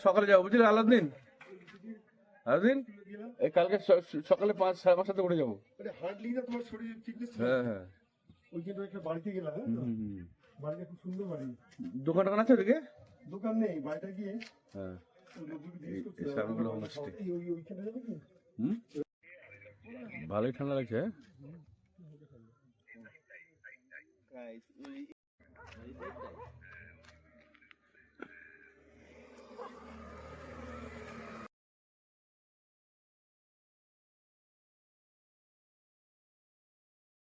সকালে যাবো বুঝলি আলাদিন আলাদিন এই কালকে সকালে 5 সাড়ে 5টাতে উঠে যাবো। হাঁটলি না তোমার শরীর ফিটনেস। হ্যাঁ হ্যাঁ ওইখানে একটা বাড়িতে গেলাম, বাড়িটা খুব সুন্দর বাড়ি। দোকান টোকান আছে ওদিকে? দোকান নেই, বাড়িটা গিয়ে হ্যাঁ ওইখানে যাবে কি? ভালোই ঠান্ডা লাগছে।